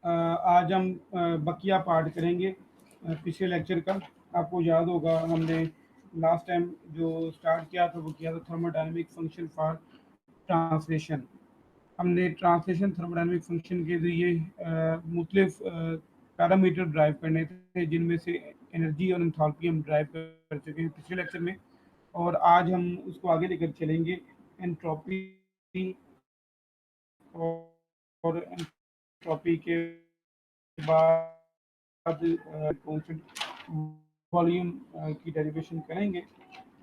आज हम बकिया पार्ट करेंगे पिछले लेक्चर का। आपको याद होगा हमने लास्ट टाइम जो स्टार्ट किया था वो किया था थर्मोडायनेमिक फंक्शन फॉर ट्रांसलेशन। हमने ट्रांसलेशन थर्मोडायनेमिक फंक्शन के लिए मुख्तलिफ पैरामीटर ड्राइव करने थे, जिनमें से एनर्जी और एंथैल्पी हम ड्राइव कर चुके हैं पिछले लेक्चर में, और आज हम उसको आगे लेकर चलेंगे। एंट्रोपी और एंट्रोपी के बाद कांस्टेंट वॉल्यूम की डेरिवेशन करेंगे।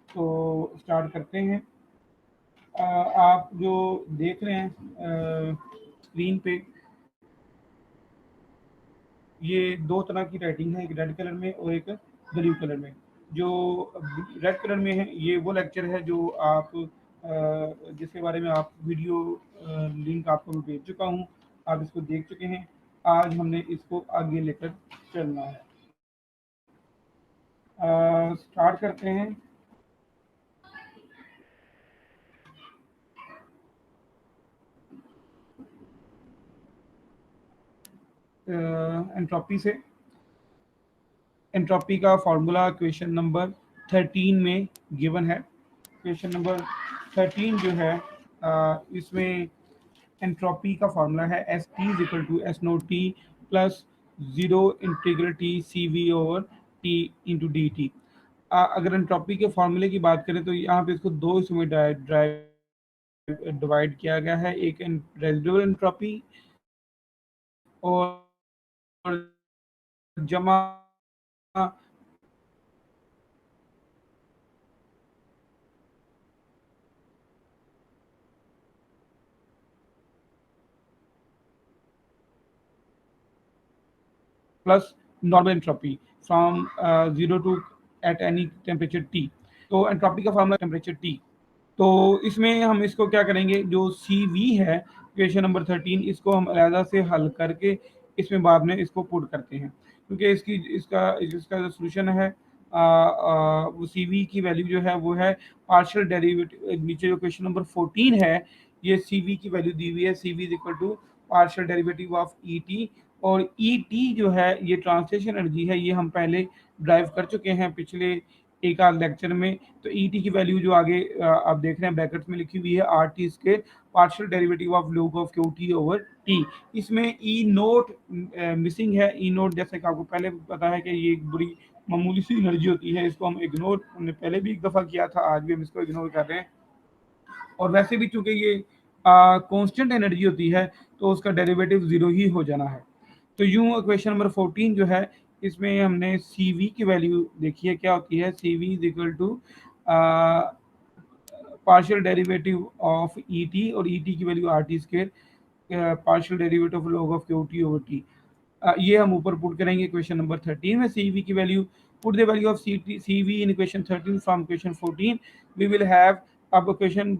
तो स्टार्ट करते हैं। आप जो देख रहे हैं स्क्रीन पे, ये दो तरह की राइटिंग है, एक रेड कलर में और एक ब्लू कलर में। जो रेड कलर में है ये वो लेक्चर है जो आप जिसके बारे में आप वीडियो लिंक आपको मैं भेज चुका हूँ, आप इसको देख चुके हैं। आज हमने इसको आगे लेकर चलना है। स्टार्ट करते हैं। एंट्रोपी से। एंट्रोपी का फॉर्मूला क्वेश्चन नंबर 13 में गिवन है। क्वेश्चन नंबर 13 जो है इसमें एंट्रोपी का फॉर्मूला है S T is equal to S naught T plus zero integral T C V over T into D T. अगर एंट्रोपी के फॉर्मूले की बात करें तो यहाँ पे इसको दो हिस्सों में डिवाइड किया गया है, एक रेजिडुअल एंट्रोपी और जमा plus normal entropy from 0 to at any temperature T. तो एंट्रोपी का फॉर्मूला टेम्परेचर टी। तो इसमें हम इसको क्या करेंगे, जो सी वी है क्वेश्चन नंबर 13, इसको हम अलहदा से हल करके इसमें बाद में इसको पुट करते हैं, क्योंकि इसकी इसका इसका जो सोल्यूशन है वो सी वी की वैल्यू जो है वो है पार्शियल डेरिवेटिव। नीचे जो क्वेश्चन नंबर 14 है ये सी वी की वैल्यू दी हुई है, C V is equal to partial derivative of E T. और ई टी जो है ये ट्रांसलेशन एनर्जी है, ये हम पहले ड्राइव कर चुके हैं पिछले एक आध लेक्चर में। तो ई टी की वैल्यू जो आगे आप देख रहे हैं ब्रैकेट्स में लिखी हुई है are T square partial derivative of log of Q T over T. इसमें ई नोट मिसिंग है। ई नोट जैसे कि आपको पहले पता है कि ये एक बड़ी मामूली सी एनर्जी होती है, इसको हम इग्नोर, हमने पहले भी एक दफ़ा किया था, आज भी हम इसको इग्नोर कर रहे हैं। और वैसे भी चूंकि ये कांस्टेंट एनर्जी होती है तो उसका डेरिवेटिव जीरो ही हो जाना है। तो यूं क्वेश्चन नंबर 14 जो है इसमें हमने सी वी की वैल्यू देखी है क्या होती है। C V is equal to partial derivative of E T, और ई टी की value R T square partial derivative of log of Q T over T. ये हम ऊपर पुट करेंगे क्वेश्चन नंबर 13 में। सी वी की value, put the value of C V in question 13 from question 14 we will have. अब question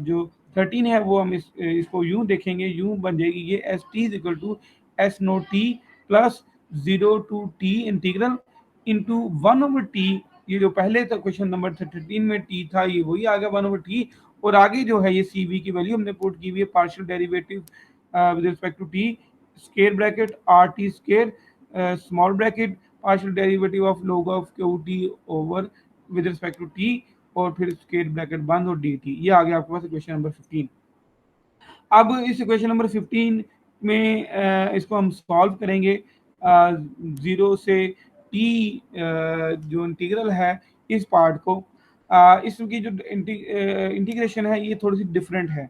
जो 13 है वो हम इसको यूं देखेंगे, यूं बन जाएगी ये S T is equal to S naught T plus zero to T integral into one over T. ये जो पहले था क्वेश्चन नंबर 13 में टी था, ये वही आ गया वन ओवर टी। और आगे जो है ये सी वी की वैल्यू हमने पुट की हुई है partial derivative with respect to T, square bracket R T square small bracket partial derivative of log of Q T over with respect to T, और फिर स्क्वायर ब्रैकेट बंद और D T. ये आ गया आपके पास क्वेश्चन नंबर 15। अब इस क्वेश्चन नंबर 15 में इसको हम सॉल्व करेंगे। जीरो से टी जो इंटीग्रल है इस पार्ट को, इसकी जो इंटीग्रेशन है ये थोड़ी सी डिफरेंट है।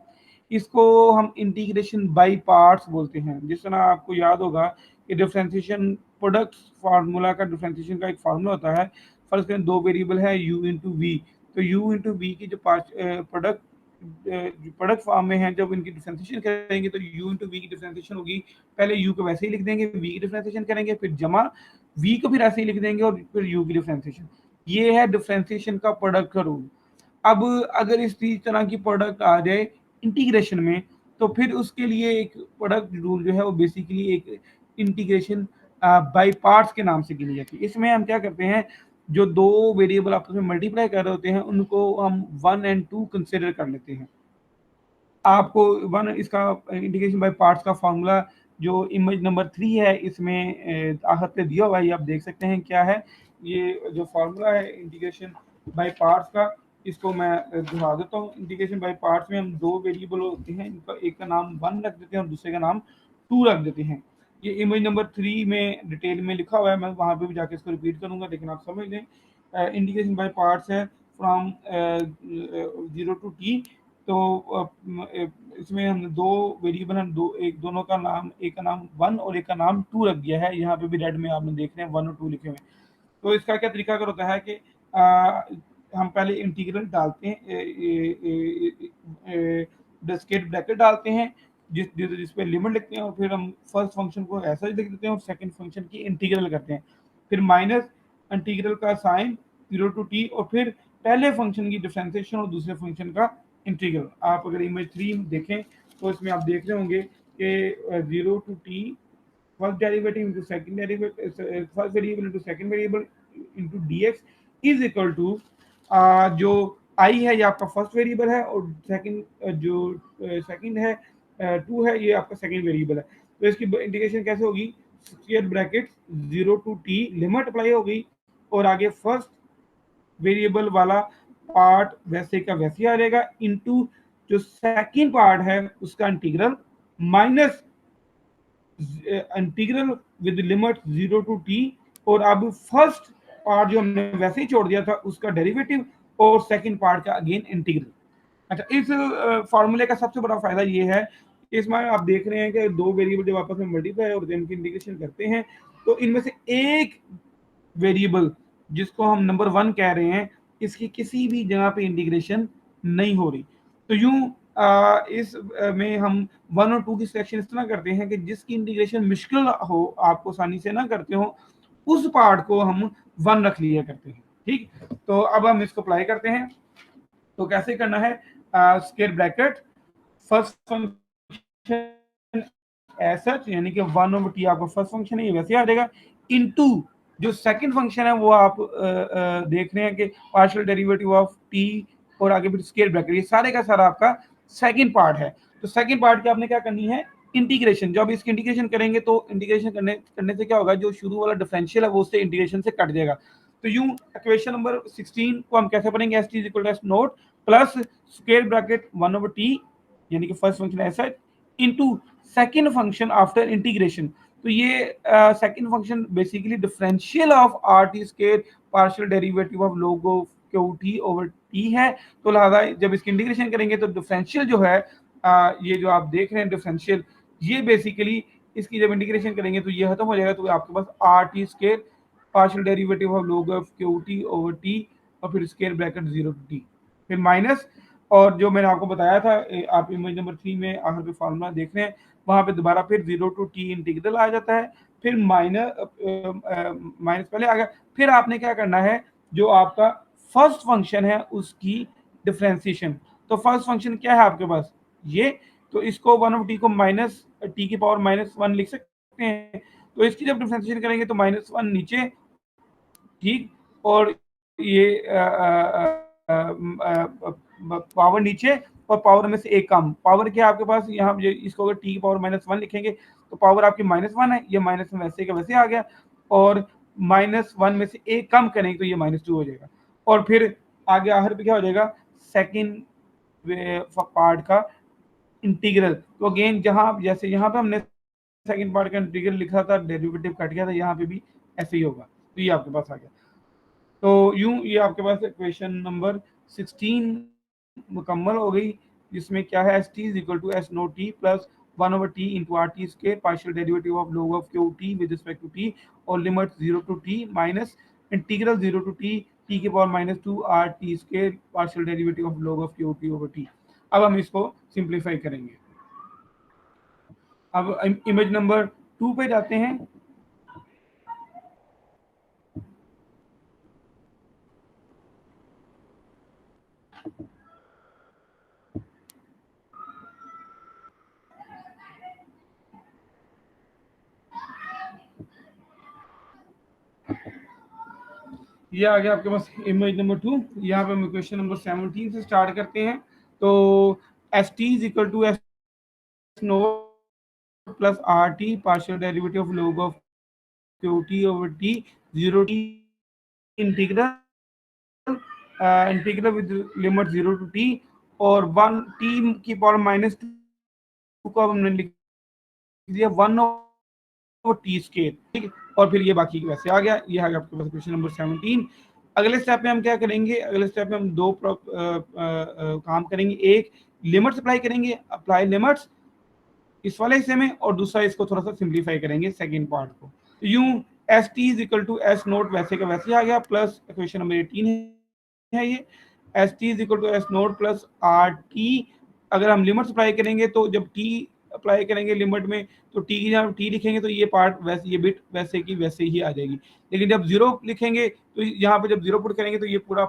इसको हम इंटीग्रेशन बाय पार्ट्स बोलते हैं। जिस तरह आपको याद होगा कि डिफरेंशिएशन प्रोडक्ट फार्मूला का, डिफरेंशिएशन का एक फार्मूला होता है। फर्स्ट करें दो वेरिएबल है u इंटू वी, तो u इंटू वी की जो प्रोडक्ट प्रोडक्ट फॉर्म में है, जब इनकी डिफरेंशिएशन करेंगे तो u इंटू वी की डिफरेंशिएशन होगी, पहले u को वैसे ही लिख देंगे, v की डिफरेंशिएशन करेंगे, फिर जमा v को फिर ऐसे ही लिख देंगे और फिर u की डिफरेंशिएशन। ये है डिफरेंशिएशन का प्रोडक्ट का रूल। अब अगर इस तरह की प्रोडक्ट आ जाए इंटीग्रेशन में, तो फिर उसके लिए एक प्रोडक्ट रूल जो है वो बेसिकली एक इंटीग्रेशन बाय पार्ट्स के नाम से गिनी जाती है। इसमें हम क्या करते हैं, जो दो वेरिएबल आपस में मल्टीप्लाई कर रहे होते हैं उनको हम 1 और 2 कंसिडर कर लेते हैं। आपको वन इसका इंटीग्रेशन बाय पार्ट्स का फॉर्मूला जो इमेज नंबर 3 है इसमें आहत पे दिया हुआ है, ये आप देख सकते हैं क्या है। ये जो फार्मूला है इंटीग्रेशन बाय पार्ट्स का, इसको मैं दोहरा देता हूँ। इंटीग्रेशन बाय पार्ट्स में हम दो वेरिएबल होते हैं, इनका एक का नाम 1 रख देते हैं और दूसरे का नाम 2 रख देते हैं। ये इमेज नंबर 3 में डिटेल में लिखा हुआ है, मैं वहाँ पे भी जाके इसको रिपीट करूँगा, लेकिन आप समझ लें। इंटीग्रेशन बाय पार्ट्स है फ्रॉम 0 टू टी। तो इसमें हमने दो वेरिएबल हम दो एक दोनों का नाम, एक का नाम 1 और एक का नाम 2 रख दिया है। यहाँ पे भी रेड में आपने देख रहे हैं 1 और 2 लिखे हुए हैं। तो इसका क्या तरीका कर होता है कि हम पहले इंटीग्रल डालते हैं, ब्रैकेट ब्रैकेट डालते हैं जिस पे लिमिट लिखते हैं, और फिर हम फर्स्ट फंक्शन को ऐसा ही लिख देते हैं और सेकंड फंक्शन की इंटीग्रल करते हैं। फिर माइनस इंटीग्रल का साइन 0 टू टी, और फिर पहले फंक्शन की डिफरेंशिएशन और दूसरे फंक्शन का इंटीग्रल। आप अगर इमेज 3 देखें तो इसमें आप देख रहे होंगे कि 0 to T first derivative into second derivative, first variable into second variable into dx is equal to जो I है ये आपका फर्स्ट वेरिएबल है, और सेकंड जो सेकंड है 2 है, ये आपका सेकंड वेरिएबल है। तो इसकी इंटीग्रेशन कैसे होगी, square bracket 0 to T limit apply होगी, और आगे फर्स्ट वेरिएबल वाला पार्ट वैसे का वैसे ही आ जाएगा, इनटू जो सेकंड पार्ट है उसका integral minus integral with limit 0 to T, और अब फर्स्ट पार्ट जो हमने वैसे ही छोड़ दिया था उसका डेरिवेटिव, और सेकंड पार्ट का अगेन इंटीग्रल। अच्छा, इस फॉर्मूले का सबसे बड़ा फायदा ये है, इसमें आप देख रहे हैं कि दो वेरिएबल जब आपस में मल्टीप्लाई और इनकी इंटीग्रेशन करते हैं तो इनमें से एक वेरिएबल जिसको हम नंबर 1 कह रहे हैं, इसकी किसी भी जगह पे इंटीग्रेशन नहीं हो रही। तो यूं इस में हम 1 और 2 की सिलेक्शन इस तरह करते हैं कि जिसकी इंटीग्रेशन मुश्किल हो, आपको आसानी से ना करते हो, उस पार्ट को हम 1 रख लिया करते हैं। ठीक, तो अब हम इसको अप्लाई करते हैं। तो कैसे करना है, square bracket first function as such, यानी कि 1 ओवर टी आपका फर्स्ट फंक्शन है, ये वैसे आ जाएगा, इनटू जो सेकंड फंक्शन है वो आप देख रहे हैं कि पार्शियल डेरिवेटिव ऑफ टी, और आगे फिर स्क्वायर ब्रैकेट, ये सारे का सारा आपका सेकंड पार्ट है। तो सेकंड पार्ट की आपने क्या करनी है, इंटीग्रेशन। जब इसकी इंटीग्रेशन करेंगे तो इंटीग्रेशन करने से क्या होगा, जो शुरू वाला डिफरेंशियल है वो उससे इंटीग्रेशन से कट जाएगा। तो यूं इक्वेशन नंबर 16 को हम कैसे पढ़ेंगे, S T is equal to S naught plus square bracket 1 over T, यानी कि फर्स्ट फंक्शन ऐसा, into second function after integration. तो ये second function basically differential of R T square partial derivative of log of Q T over T है। तो लिहाजा जब इसकी इंटीग्रेशन करेंगे तो डिफरेंशियल जो है, ये जो आप देख रहे हैं डिफरेंशियल, ये बेसिकली इसकी जब इंटीग्रेशन करेंगे तो ये खत्म हो जाएगा, तो आपके पास R T square partial derivative of log of Q T over T, और फिर स्क्वायर ब्रैकेट 0 टू टी, फिर माइनस, और जो मैंने आपको बताया था आप इमेज नंबर 3 में आखिर पे फार्मूला देख रहे हैं, वहां पे दोबारा फिर 0 टू टी इंटीग्रल आ जाता है, फिर माइनस पहले आ गया, फिर आपने क्या करना है, जो आपका फर्स्ट फंक्शन है उसकी डिफरेंशिएशन। तो फर्स्ट फंक्शन क्या है आपके पास, ये, तो इसको 1 ऑफ टी को माइनस टी की पावर -1 लिख सकते हैं। तो इसकी जब डिफरेंशिएशन करेंगे तो -1 नीचे, ठीक, और ये पावर नीचे और पावर में से एक कम, पावर क्या आपके पास यहाँ, इसको अगर टी की पावर -1 लिखेंगे तो पावर आपकी -1 है, ये -1 वैसे का वैसे आ गया, और -1 में से एक कम करेंगे तो ये -2 हो जाएगा, और फिर आगे आखिर पे क्या हो जाएगा, सेकंड पार्ट का इंटीग्रल। तो अगेन जहां जैसे यहाँ पे हमने सेकंड पार्ट का इंटीग्रल लिखा था, डेरिवेटिव कट गया था, यहाँ पे भी ऐसे ही होगा, तो ये आपके पास आ गया। तो यूं ये आपके पास क्वेश्चन नंबर 16 मुकम्मल हो गई, जिसमें क्या है, S T is equal to S naught T plus 1 over T into R T square partial derivative of log of Q T with respect to T, और limit 0 to T minus integral 0 to T T के power -2 R T square partial derivative of log of Q T over T. अब हम इसको simplify करेंगे। अब image number 2 पे जाते हैं। ये आ गया आपके पास इमेज नंबर 2। यहाँ पे हम क्वेश्चन नंबर 17 से स्टार्ट करते हैं। तो S T is equal to S naught plus R T partial derivative of log of Q T over T 0 to t integral with limit 0 to t और 1 t की power -2 को अब हमने लिख दिया 1/t², ठीक। और फिर ये बाकी वैसे आ गया। ये आ गया आपके पास क्वेश्चन नंबर 17। अगले स्टेप में हम क्या करेंगे, अगले स्टेप में हम दो काम करेंगे। एक लिमिट्स अप्लाई करेंगे, अप्लाई लिमिट्स इस वाले हिस्से में, और दूसरा इसको थोड़ा सा सिंप्लीफाई करेंगे सेकेंड पार्ट को। तो यूं S T is equal to S naught वैसे का वैसे आ गया, प्लस इक्वेशन नंबर 18 है ये। S T is equal to S naught plus R T. अगर हम लिमिट्स अप्लाई करेंगे तो जब टी अप्लाई करेंगे लिमिट में, तो टी की जब टी लिखेंगे तो ये पार्ट वैसे, ये बिट वैसे की वैसे ही आ जाएगी। लेकिन जब जीरो लिखेंगे तो यहाँ पे जब जीरो पुट करेंगे तो ये पूरा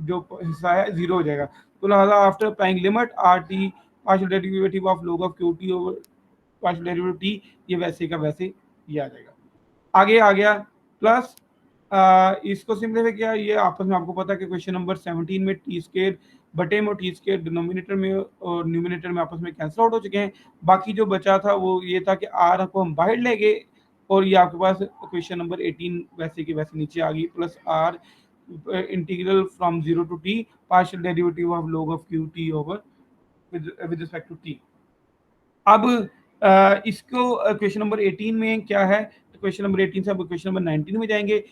जो हिस्सा है जीरो हो जाएगा। तो लिहाजा after applying limit are T partial derivative of log of Q T over partial derivative T, ये वैसे का वैसे ये आ जाएगा। आगे आ गया प्लस इसको सिंपलीफाई किया, ये आपस में आपको पता है कि क्वेश्चन नंबर 17 में टी स्केयर बटे में टी स्केयर डिनोमिनेटर में और न्यूमिनेटर में आपस में कैंसिल आउट हो चुके हैं। बाकी जो बचा था वो ये था कि आर को हम बाहर ले गए, और ये आपके पास क्वेश्चन नंबर 18 वैसे की वैसे नीचे आ गई, plus R integral from 0 to t partial derivative of log of Q T over with respect to T. अब इसको क्वेश्चन नंबर 18 में क्या है, तो क्वेश्चन नंबर 18 से अब क्वेश्चन नंबर 19 में जाएंगे।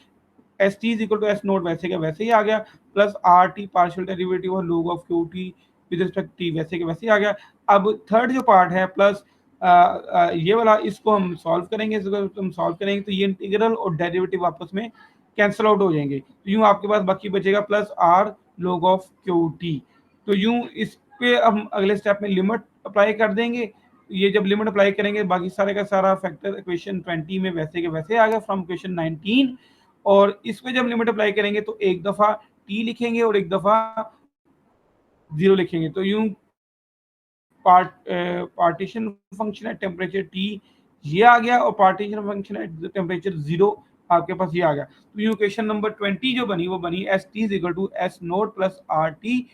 S T is equal to S naught वैसे का वैसे ही आ गया, plus R T partial derivative और log of Q T with respect T वैसे के वैसे ही आ गया। अब थर्ड जो पार्ट है प्लस ये वाला, इसको हम सॉल्व करेंगे। इसको हम सॉल्व करेंगे तो ये इंटीग्रल और डेरिवेटिव आपस में कैंसिल आउट हो जाएंगे। तो यूं आपके पास बाकी बचेगा plus R log of Q T. तो यूं इस पे हम अगले स्टेप में लिमिट अप्लाई कर देंगे। ये जब लिमिट अप्लाई करेंगे बाकी सारे का सारा फैक्टर क्वेश्चन 20 में वैसे के वैसे आ गया फ्रॉम क्वेश्चन 19। और इसमें जब लिमिट अप्लाई करेंगे तो एक दफा टी लिखेंगे और एक दफा जीरो लिखेंगे। तो यूं पार्टीशन फंक्शन है टेम्परेचर टी ये आ गया, और पार्टीशन फंक्शन है टेम्परेचर जीरो आपके पास ये आ गया। तो यूं क्वेश्चन नंबर 20 जो बनी वो बनी S T is equal to S naught plus R T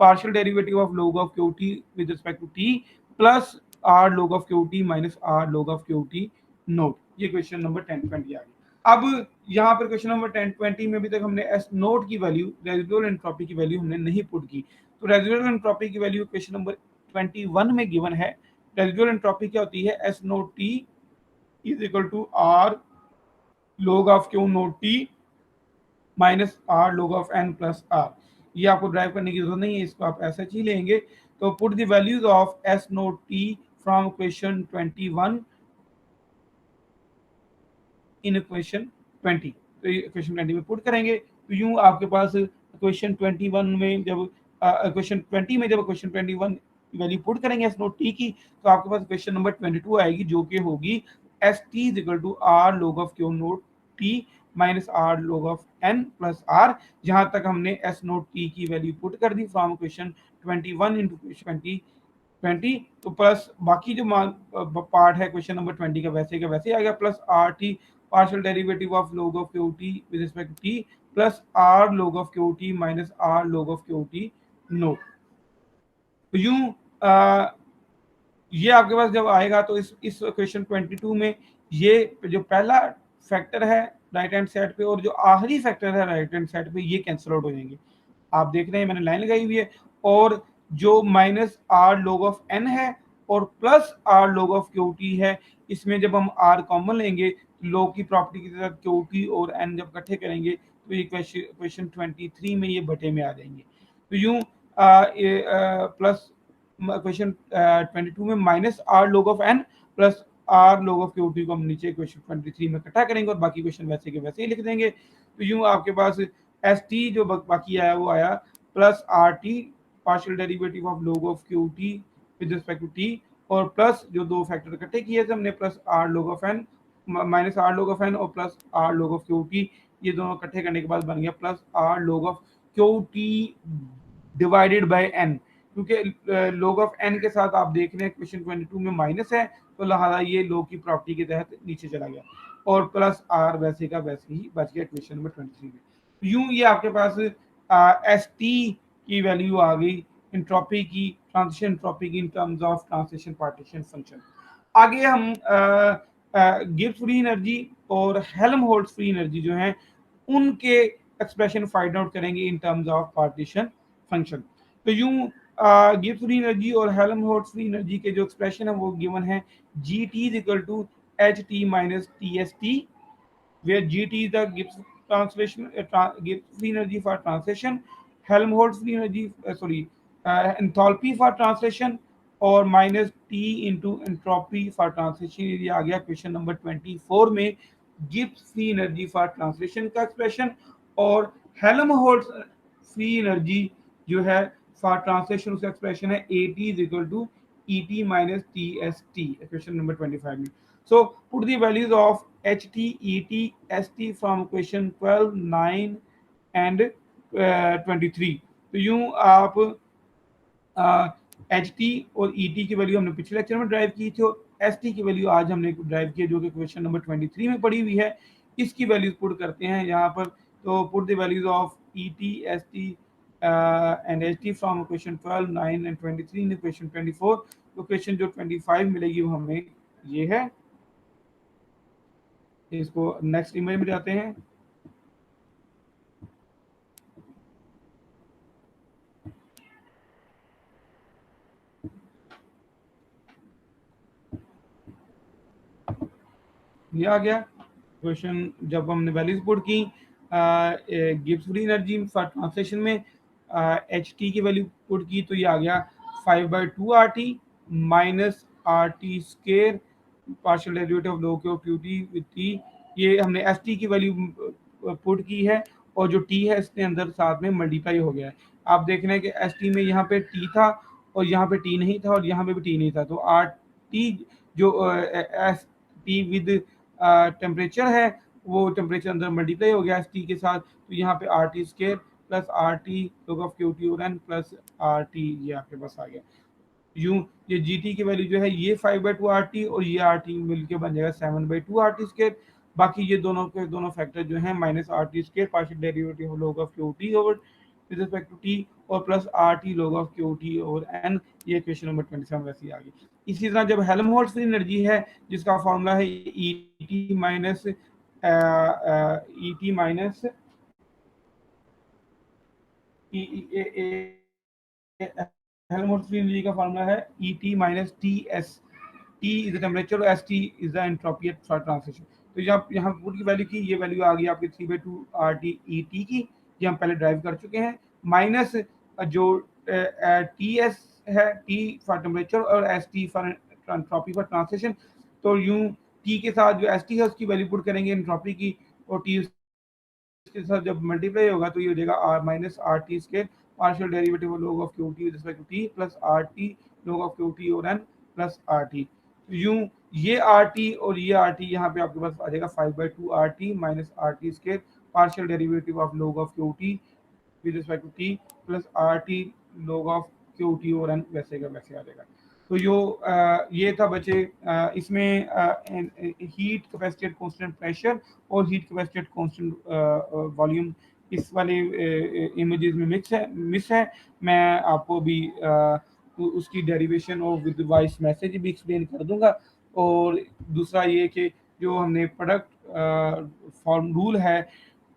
partial derivative of log of Q T with respect to T plus R log of Q T minus R log of Q T naught. ये question number 10-20 आ गया। अब यहाँ पर question number 10-20 में अभी तक हमने एस नोट की वैल्यू रेजिडुअल एंट्रोपी की वैल्यू हमने नहीं पुट की। तो रेजिडुअल एंट्रोपी की वैल्यू क्वेश्चन नंबर 21 में गिवन है। रेजिडुअल एंट्रोपी क्या होती है, S naught T is equal to R log of Q naught T minus R log of N plus R. ये आपको ड्राइव करने की जरूरत नहीं है, इसको आप ऐसा ही लेंगे। तो put the values of S naught T from question 21 in question 20। तो ये क्वेश्चन 20 में पुट करेंगे। तो यूं आपके पास क्वेश्चन 21 में जब क्वेश्चन 20 में जब क्वेश्चन 21 वैल्यू पुट करेंगे एस नोट टी की, तो आपके पास क्वेश्चन नंबर 22 आएगी जो कि होगी S T is equal to R log of Q naught T minus R log of N plus R. जहां तक हमने एस नोट टी की वैल्यू पुट कर दी फ्रॉम क्वेश्चन 21 इंटू क्वेश्चन 20। तो प्लस बाकी जो पार्ट है क्वेश्चन नंबर 20 का वैसे आ गया, plus R T partial derivative of log of Q T with respect to T plus R log of Q T minus R log of Q T naught. तो यूं ये आपके पास जब आएगा तो इस क्वेश्चन 22 में ये जो पहला फैक्टर है राइट हैंड साइड पे और जो आखिरी फैक्टर है राइट हैंड साइड पे ये कैंसिल आउट हो जाएंगे। आप देख रहे हैं मैंने लाइन लगाई हुई है। और जो minus R log of N है और plus R log of Q T है, इसमें जब हम आर कॉमन लेंगे log की प्रॉपर्टी के साथ क्यू टी और एन जब इकट्ठे करेंगे तो ये क्वेश्चन 23 में ये बटे में आ जाएंगे। तो यूं प्लस क्वेश्चन 22 में minus R log of N plus R log of Q T को हम नीचे क्वेश्चन 23 में इकट्ठा करेंगे और बाकी क्वेश्चन वैसे के वैसे ही लिख देंगे। तो यूं आपके पास एस टी जो बाकी आया वो आया plus R T partial derivative of log of Q T with respect to T और प्लस जो दो फैक्टर इकट्ठे किए थे हमने plus R log of N minus R log of N और plus R log of Q T, ये दोनों इकट्ठे करने के बाद बन गया plus R log of Q T divided by N. क्योंकि log ऑफ एन के साथ आप देख रहे हैं क्वेश्चन 22 में माइनस है, तो लिहाजा ये log की प्रॉपर्टी के तहत नीचे चला गया और प्लस आर वैसे का वैसे ही बच गया क्वेश्चन नंबर 23 में। यूं ये आपके पास एस टी की वैल्यू आ गई एंट्रोपी की, ट्रांजिशन एंट्रोपी की in terms of translation partition function. आगे हम गिब्स फ्री एनर्जी और हेल्महोल्ट्ज फ्री एनर्जी जो है उनके एक्सप्रेशन फाइंड आउट करेंगे in terms of partition function. तो यूं गिब्स फ्री एनर्जी और हेल्महोल्ट्ज फ्री एनर्जी के जो एक्सप्रेशन है वो गिवन है G T is equal to H T minus T S T, where GT is the Gibbs translation Gibbs free energy for translation, Helmholtz free energy enthalpy for translation और minus T into entropy for translation. ये आ गया question number 24 में Gibbs free energy for translation का expression और Helmholtz free energy जो है for translation उसका एक्सप्रेशन है A T is equal to E T minus T S T, question number 25 में। So put the values of HT, ET, ST from question 12, 9 and 23। तो यूं आप H T और E T की value हमने पिछले लेक्चर में ड्राइव की थी और एस टी की वैल्यू आज हमने ड्राइव की है जो कि क्वेश्चन नंबर 23 में पड़ी हुई है। इसकी वैल्यूज पुट करते हैं यहाँ पर। तो put the values of E T, S T and H T from question 12, 9 and 23 in question 24। तो क्वेश्चन जो 25 मिलेगी वो हमें ये है। इसको नेक्स्ट इमेज में जाते हैं। ये आ गया क्वेश्चन जब हमने वैल्यूज पुट की Gibbs free energy for translation में एच टी की वैल्यू पुट की तो ये आ गया 5/2 R T minus R T square partial derivative of log of Q T with T. ये हमने एस टी की वैल्यू पुट की है और जो टी है इसके अंदर साथ में मल्टीप्लाई हो गया है। आप देख रहे हैं कि एस टी में यहाँ पे टी था और यहाँ पे टी नहीं था और यहाँ पे भी टी नहीं था। तो आर टी जो एस टी विद टेम्परेचर है वो टेम्परेचर अंदर मल्टीप्लाई हो गया एस टी के साथ। तो यहाँ पे are T square plus R T लोग ऑफ क्यू टी और एन प्लस आर टी ये आपके पास आ गया। यूं ये जी टी की वैल्यू जो है ये 5/2 आर टी और ये आर टी मिलकर बन जाएगा 7/2 आर टी स्केयर। बाकी ये दोनों के दोनों फैक्टर जो है minus R T square partial derivative log of Q T over with respect to T और plus R T log of Q T over N. ये क्वेश्चन नंबर 27 वैसे ही आ गई। इसी तरह जब हेल्महोल्ट्ज फ्री एनर्जी है जिसका फॉर्मूला है E T minus E T minus Helmholtz free energy का फॉर्मूला है E T minus T S. T is the temperature और S T is the entropy at translation. तो जब यहाँ पुट की वैल्यू की ये वैल्यू आ गई आपकी 3/2 आर टी ई टी की, ये हम पहले ड्राइव कर चुके हैं, माइनस जो टी एस है टी फॉर टेम्परेचर और S T for entropy for translation. तो यूं टी के साथ जो एस टी है उसकी वैल्यू पुट करेंगे एंट्रोपी की और टी इसके साथ जब मल्टीप्लाई होगा तो ये हो जाएगा R minus R T square partial derivative log of Q T with respect to T plus R T log of Q T और एन प्लस आर टी। यूं ये आर टी और ये आर टी यहाँ पे आपके पास आ जाएगा 5/2 R T minus R T square partial derivative of log of Q T with respect to T plus R T log of Q T और एन वैसे का वैसे आ जाएगा। तो ये था बच्चे इसमें heat capacity at constant pressure और heat capacity at constant volume इस वाले इमेजेस में मिस है। मैं आपको भी उसकी डेरिवेशन और विद वॉइस मैसेज भी एक्सप्लेन कर दूंगा। और दूसरा ये कि जो हमने प्रोडक्ट फॉर्म रूल है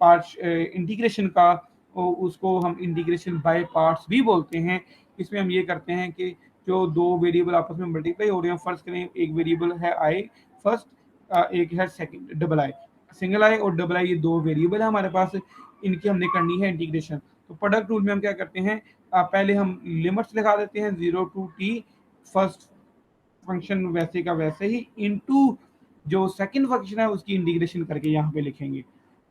पार्ट इंटीग्रेशन का उसको हम इंटीग्रेशन बाय पार्ट्स भी बोलते हैं। इसमें हम ये करते हैं कि जो दो वेरिएबल आपस में मल्टीप्लाई हो रहे हैं फर्स्ट करें एक वेरिएबल है आई फर्स्ट एक है second double I, single I और डबल आई ये दो वेरिएबल है हमारे पास, इनकी हमने करनी है इंटीग्रेशन। तो प्रोडक्ट रूल में हम क्या करते हैं पहले हम लिमिट्स लगा देते हैं 0 टू टी फर्स्ट फंक्शन वैसे का वैसे ही इनटू जो सेकंड फंक्शन है उसकी इंटीग्रेशन करके यहाँ पे लिखेंगे,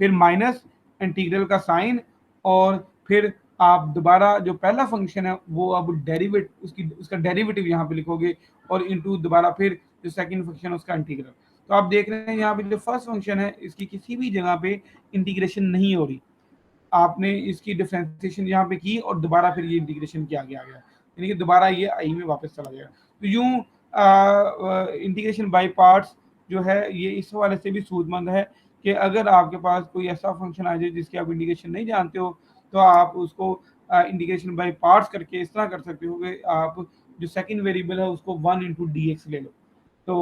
फिर माइनस इंटीग्रल का साइन और फिर आप दोबारा जो पहला फंक्शन है वो अब डेरिवेट उसका डेरिवेटिव यहाँ पे लिखोगे और इनटू दोबारा फिर जो सेकंड फंक्शन है उसका इंटीग्रल। तो आप देख रहे हैं यहाँ पे जो फर्स्ट फंक्शन है इसकी किसी भी जगह पे इंटीग्रेशन नहीं हो रही, आपने इसकी डिफरेंशिएशन यहाँ पे की और दोबारा फिर ये इंटीग्रेशन किया गया यानी कि दोबारा ये आई में वापस चला गया। तो यूं इंटीग्रेशन बाय पार्ट्स जो है ये इस हवाले से भी सूदमंद है कि अगर आपके पास कोई ऐसा फंक्शन आ जाए जिसकी आप इंटीग्रेशन नहीं जानते हो तो आप उसको इंटीग्रेशन बाय पार्ट्स करके इस तरह कर सकते हो कि आप जो सेकंड वेरिएबल है उसको 1 × dx ले लो। तो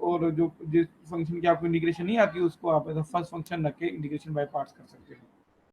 और जो जिस फंक्शन की आपको इंटीग्रेशन नहीं आती उसको आप एज अ फर्स्ट फंक्शन रख के इंटीग्रेशन बाय पार्ट्स कर सकते हो।